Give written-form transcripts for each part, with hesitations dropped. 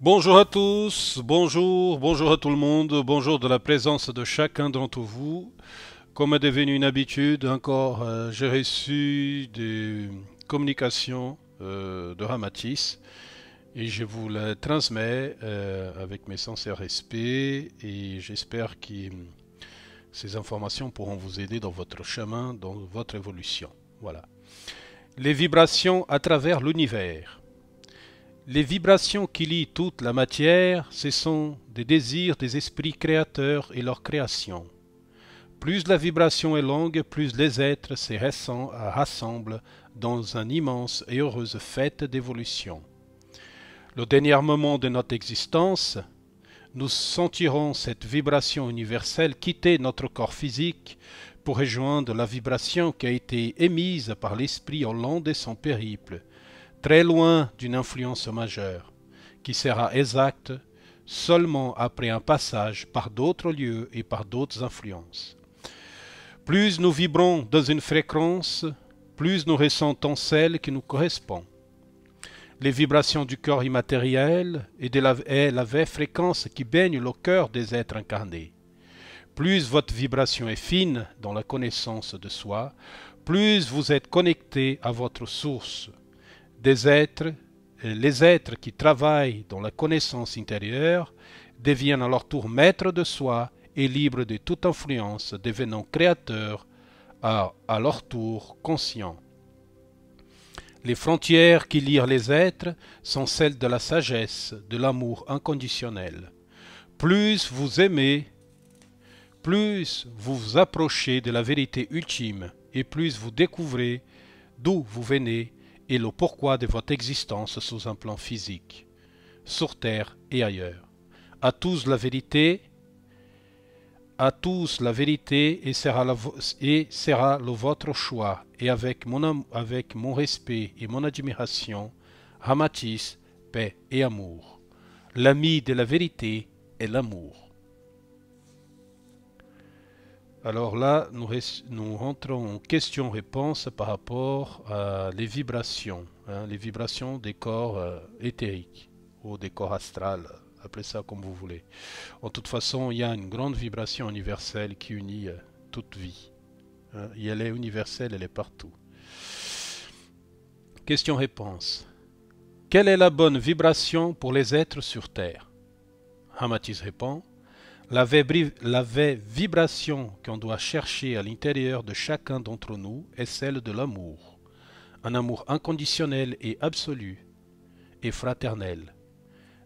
Bonjour à tous, bonjour à tout le monde, bonjour de la présence de chacun d'entre vous. Comme est devenu une habitude, encore j'ai reçu des communications de Ramatis et je vous les transmets avec mes sincères respects et j'espère que ces informations pourront vous aider dans votre chemin, dans votre évolution. Voilà. Les vibrations à travers l'univers. Les vibrations qui lient toute la matière, ce sont des désirs des esprits créateurs et leur création. Plus la vibration est longue, plus les êtres se rassemblent dans une immense et heureuse fête d'évolution. Le dernier moment de notre existence, nous sentirons cette vibration universelle quitter notre corps physique pour rejoindre la vibration qui a été émise par l'esprit au long de son périple, très loin d'une influence majeure, qui sera exacte seulement après un passage par d'autres lieux et par d'autres influences. Plus nous vibrons dans une fréquence, plus nous ressentons celle qui nous correspond. Les vibrations du corps immatériel est la vraie fréquence qui baigne le cœur des êtres incarnés. Plus votre vibration est fine dans la connaissance de soi, plus vous êtes connecté à votre source. Les êtres qui travaillent dans la connaissance intérieure deviennent à leur tour maîtres de soi et libres de toute influence, devenant créateurs à leur tour conscients. Les frontières qui lient les êtres sont celles de la sagesse, de l'amour inconditionnel. Plus vous aimez, plus vous vous approchez de la vérité ultime et plus vous découvrez d'où vous venez et le pourquoi de votre existence sous un plan physique, sur terre et ailleurs. À tous la vérité et sera le votre choix. Et avec mon respect et mon admiration, Ramatis, paix et amour. L'ami de la vérité est l'amour. Alors là, nous rentrons en questions-réponses par rapport à les vibrations des corps éthériques ou des corps astrales, appelez ça comme vous voulez. En toute façon, il y a une grande vibration universelle qui unit toute vie. Et elle est universelle, elle est partout. Question-réponse. Quelle est la bonne vibration pour les êtres sur Terre? Ramatis répond. La vraie vibration qu'on doit chercher à l'intérieur de chacun d'entre nous est celle de l'amour. Un amour inconditionnel et absolu et fraternel.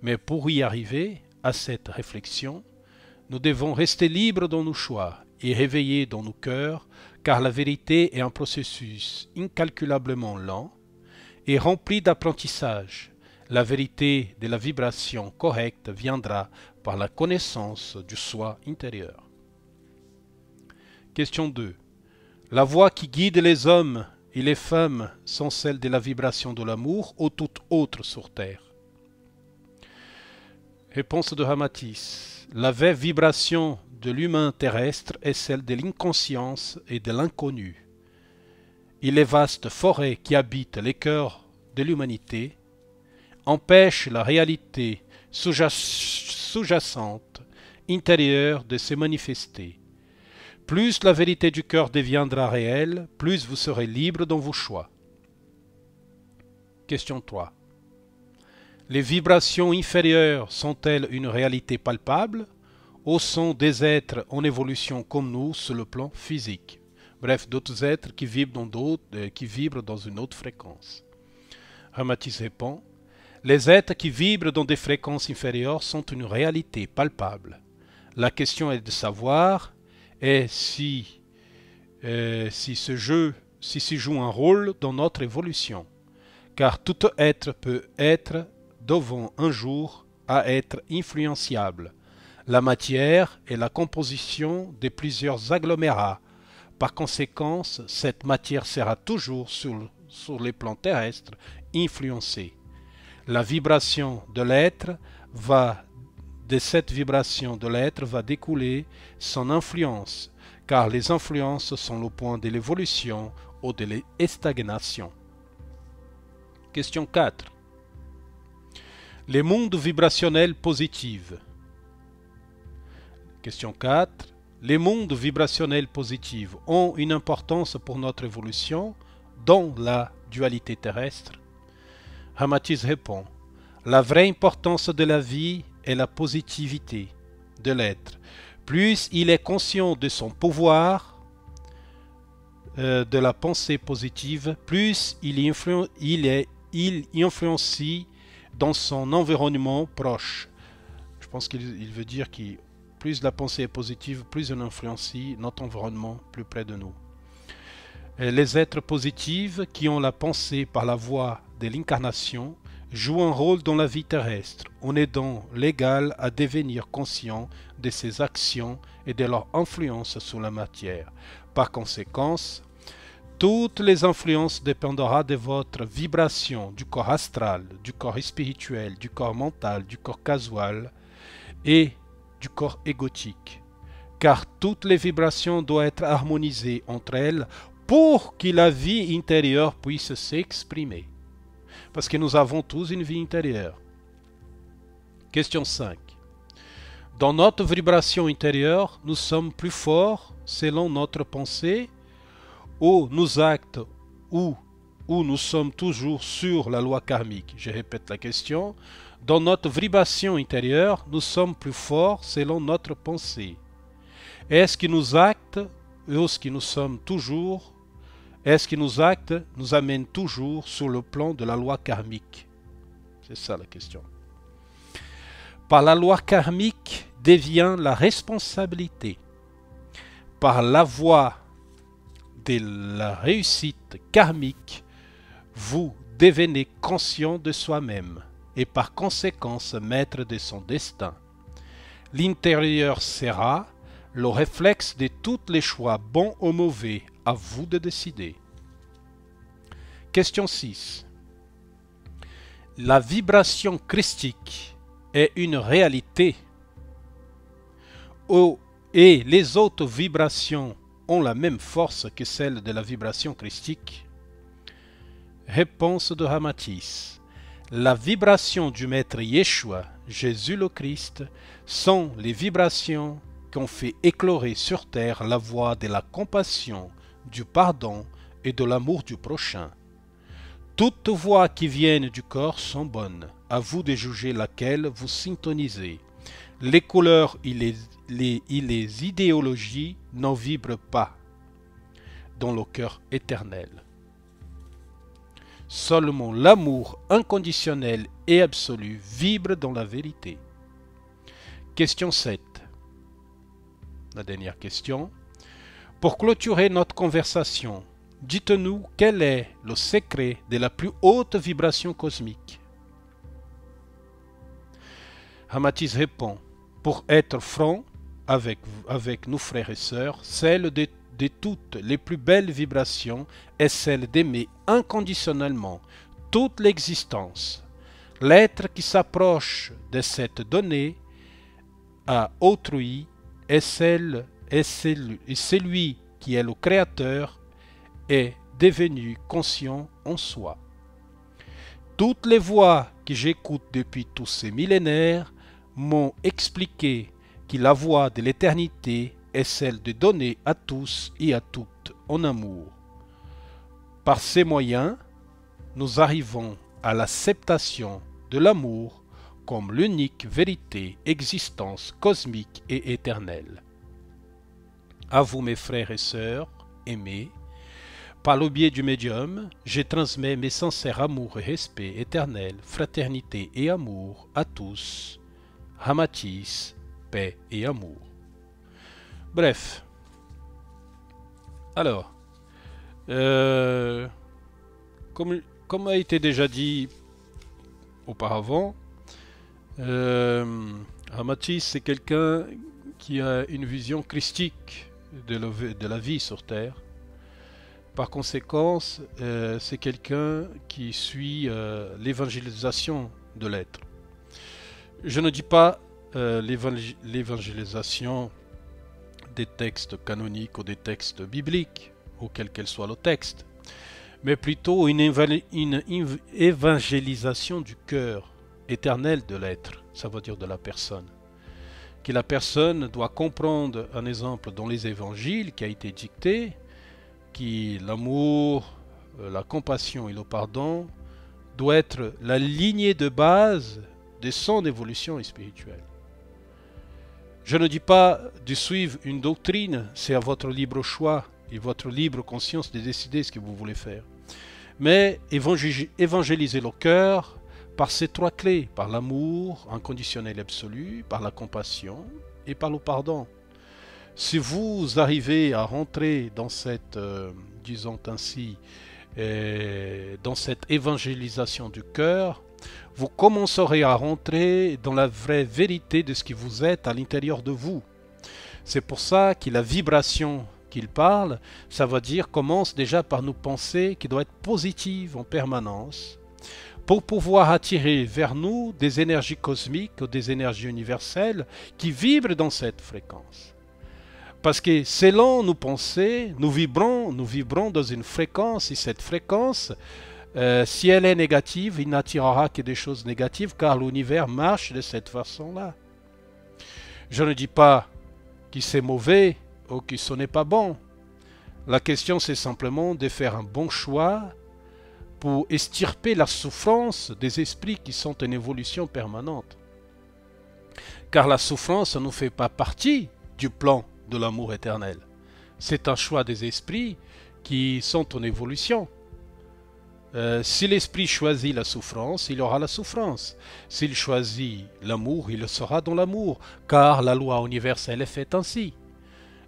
Mais pour y arriver à cette réflexion, nous devons rester libres dans nos choix et réveillés dans nos cœurs, car la vérité est un processus incalculablement lent et rempli d'apprentissage. La vérité de la vibration correcte viendra par la connaissance du soi intérieur. Question 2. La voie qui guide les hommes et les femmes sont celles de la vibration de l'amour ou toute autre sur terre? Réponse de Ramatis. La vraie vibration de l'humain terrestre est celle de l'inconscience et de l'inconnu. Et les vastes forêts qui habitent les cœurs de l'humanité empêchent la réalité sous-jacente, intérieure de se manifester. Plus la vérité du cœur deviendra réelle, plus vous serez libre dans vos choix. Question 3. Les vibrations inférieures sont-elles une réalité palpable ou sont des êtres en évolution comme nous sur le plan physique? Bref, d'autres êtres qui vibrent dans une autre fréquence. Ramatis répond. Les êtres qui vibrent dans des fréquences inférieures sont une réalité palpable. La question est de savoir si s'y joue un rôle dans notre évolution. Car tout être peut être devant un jour à être influenciable. La matière est la composition de plusieurs agglomérats. Par conséquent, cette matière sera toujours sur les plans terrestres influencée. La vibration de l'être de cette vibration de l'être va découler son influence, car les influences sont le point de l'évolution ou de la stagnation. Question 4. Les mondes vibrationnels positifs. Question 4. Les mondes vibrationnels positifs ont une importance pour notre évolution dans la dualité terrestre? Ramatis répond: la vraie importance de la vie est la positivité de l'être. Plus il est conscient de son pouvoir, de la pensée positive, plus il influencie dans son environnement proche. Je pense qu'il veut dire que plus la pensée est positive, plus on influencie notre environnement plus près de nous. Les êtres positifs qui ont la pensée par la voie de l'incarnation jouent un rôle dans la vie terrestre, en aidant l'égal à devenir conscient de ses actions et de leur influence sur la matière. Par conséquent, toutes les influences dépendront de votre vibration du corps astral, du corps spirituel, du corps mental, du corps casual et du corps égotique. Car toutes les vibrations doivent être harmonisées entre elles pour que la vie intérieure puisse s'exprimer. Parce que nous avons tous une vie intérieure. Question 5. Dans notre vibration intérieure, nous sommes plus forts selon notre pensée ou nos actes ou nous sommes toujours sur la loi karmique. Je répète la question. Dans notre vibration intérieure, nous sommes plus forts selon notre pensée. Est-ce que nos actes, est-ce que nos actes nous amènent toujours sur le plan de la loi karmique? C'est ça la question. Par la loi karmique devient la responsabilité. Par la voie de la réussite karmique, vous devenez conscient de soi-même et par conséquent maître de son destin. L'intérieur sera le réflexe de tous les choix bons ou mauvais, à vous de décider. Question 6. La vibration christique est une réalité et les autres vibrations ont la même force que celle de la vibration christique? Réponse de Ramatis. La vibration du Maître Yeshua, Jésus le Christ, sont les vibrations qui ont fait éclore sur terre la voie de la compassion, du pardon et de l'amour du prochain. Toutes voix qui viennent du corps sont bonnes, à vous de juger laquelle vous syntonisez. Les couleurs et les idéologies n'en vibrent pas dans le cœur éternel. Seulement l'amour inconditionnel et absolu vibre dans la vérité. Question 7. La dernière question. Pour clôturer notre conversation, dites-nous quel est le secret de la plus haute vibration cosmique? Ramatis répond: pour être franc avec nos frères et sœurs, celle de toutes les plus belles vibrations est celle d'aimer inconditionnellement toute l'existence. L'être qui s'approche de cette donnée à autrui est celui qui est le créateur est devenu conscient en soi. Toutes les voix que j'écoute depuis tous ces millénaires m'ont expliqué que la voie de l'éternité est celle de donner à tous et à toutes en amour. Par ces moyens, nous arrivons à l'acceptation de l'amour comme l'unique vérité, existence cosmique et éternelle. À vous mes frères et sœurs, aimés, par le biais du médium, je transmets mes sincères amours et respect éternel, fraternité et amour à tous. Ramatis, paix et amour. Bref. Alors, comme a été déjà dit auparavant, Ramatis c'est quelqu'un qui a une vision christique de la vie sur Terre. Par conséquent, c'est quelqu'un qui suit l'évangélisation de l'être. Je ne dis pas l'évangélisation des textes canoniques ou des textes bibliques, ou quel qu'elle soit le texte, mais plutôt une évangélisation du cœur, éternel de l'être, ça veut dire de la personne. Que la personne doit comprendre un exemple dans les évangiles qui a été dicté, que l'amour, la compassion et le pardon doit être la lignée de base de son évolution spirituelle. Je ne dis pas de suivre une doctrine, c'est à votre libre choix et votre libre conscience de décider ce que vous voulez faire. Mais évangéliser le cœur par ces trois clés, par l'amour inconditionnel et absolu, par la compassion et par le pardon. Si vous arrivez à rentrer dans cette, disons ainsi, dans cette évangélisation du cœur, vous commencerez à rentrer dans la vraie vérité de ce que vous êtes à l'intérieur de vous. C'est pour ça que la vibration qu'il parle, ça veut dire commence déjà par nos pensées qui doivent être positives en permanence pour pouvoir attirer vers nous des énergies cosmiques ou des énergies universelles qui vibrent dans cette fréquence. Parce que selon nos pensées, nous vibrons dans une fréquence et cette fréquence, si elle est négative, il n'attirera que des choses négatives car l'univers marche de cette façon-là. Je ne dis pas que c'est mauvais ou que ce n'est pas bon. La question c'est simplement de faire un bon choix pour extirper la souffrance des esprits qui sont en évolution permanente. Car la souffrance ne fait pas partie du plan de l'amour éternel. C'est un choix des esprits qui sont en évolution. Si l'esprit choisit la souffrance, il aura la souffrance. S'il choisit l'amour, il le sera dans l'amour, car la loi universelle est faite ainsi.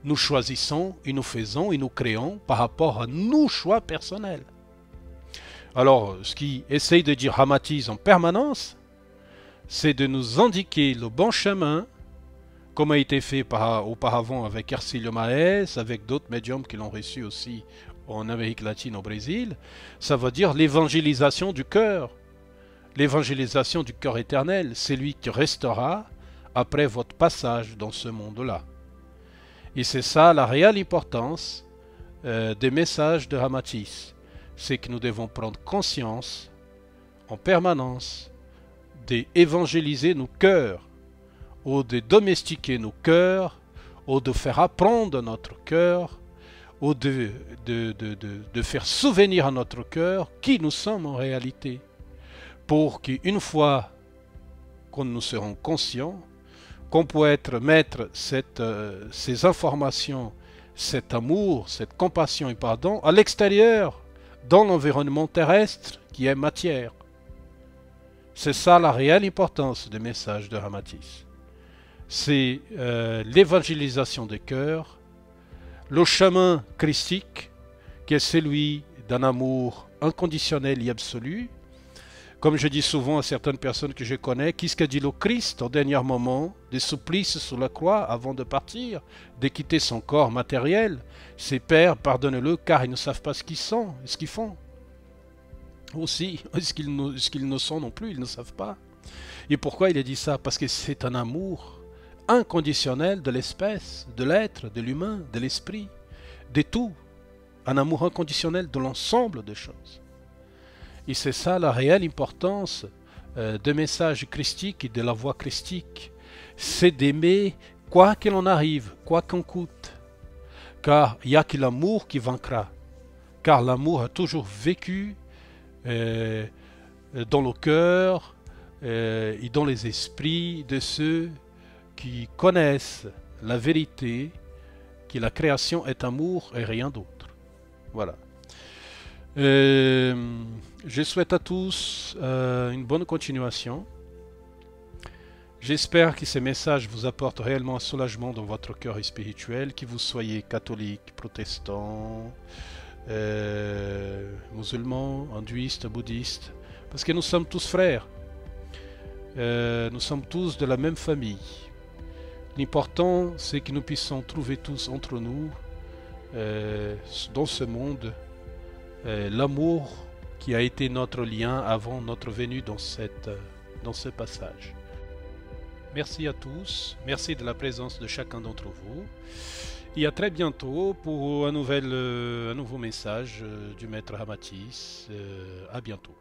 Nous choisissons et nous faisons et nous créons par rapport à nos choix personnels. Alors, ce qui essaye de dire Ramatiz en permanence, c'est de nous indiquer le bon chemin, comme a été fait auparavant avec Ercilio Maes, avec d'autres médiums qui l'ont reçu aussi en Amérique latine, au Brésil. Ça veut dire l'évangélisation du cœur. L'évangélisation du cœur éternel, c'est lui qui restera après votre passage dans ce monde-là. Et c'est ça la réelle importance des messages de Ramatiz. C'est que nous devons prendre conscience en permanence d'évangéliser nos cœurs, ou de domestiquer nos cœurs, ou de faire apprendre notre cœur, ou de faire souvenir à notre cœur qui nous sommes en réalité, pour qu'une fois que nous serons conscients, qu'on puisse mettre ces informations, cet amour, cette compassion et pardon à l'extérieur, dans l'environnement terrestre qui est matière. C'est ça la réelle importance des messages de Ramatiz. C'est l'évangélisation des cœurs, le chemin christique qui est celui d'un amour inconditionnel et absolu. Comme je dis souvent à certaines personnes que je connais, qu'est-ce qu'a dit le Christ au dernier moment des supplices sous la croix avant de partir, de quitter son corps matériel? Ses pères, pardonnez-le car ils ne savent pas ce qu'ils sont, ce qu'ils font. Aussi, ce qu'ils ne sont non plus, ils ne savent pas. Et pourquoi il a dit ça? Parce que c'est un amour inconditionnel de l'espèce, de l'être, de l'humain, de l'esprit, de tout. Un amour inconditionnel de l'ensemble des choses. Et c'est ça la réelle importance des messages christiques et de la voie christique. C'est d'aimer quoi qu'il en arrive, quoi qu'on coûte. Car il n'y a que l'amour qui vaincra. Car l'amour a toujours vécu dans le cœur et dans les esprits de ceux qui connaissent la vérité, que la création est amour et rien d'autre. Voilà. Je souhaite à tous une bonne continuation. J'espère que ces messages vous apportent réellement un soulagement dans votre cœur spirituel, que vous soyez catholique, protestant, musulman, hindouiste, bouddhiste, parce que nous sommes tous frères. Nous sommes tous de la même famille. L'important, c'est que nous puissions trouver tous entre nous, dans ce monde, l'amour qui a été notre lien avant notre venue dans ce passage. Merci à tous, merci de la présence de chacun d'entre vous, et à très bientôt pour un nouveau message du Maître Ramatiz. À bientôt.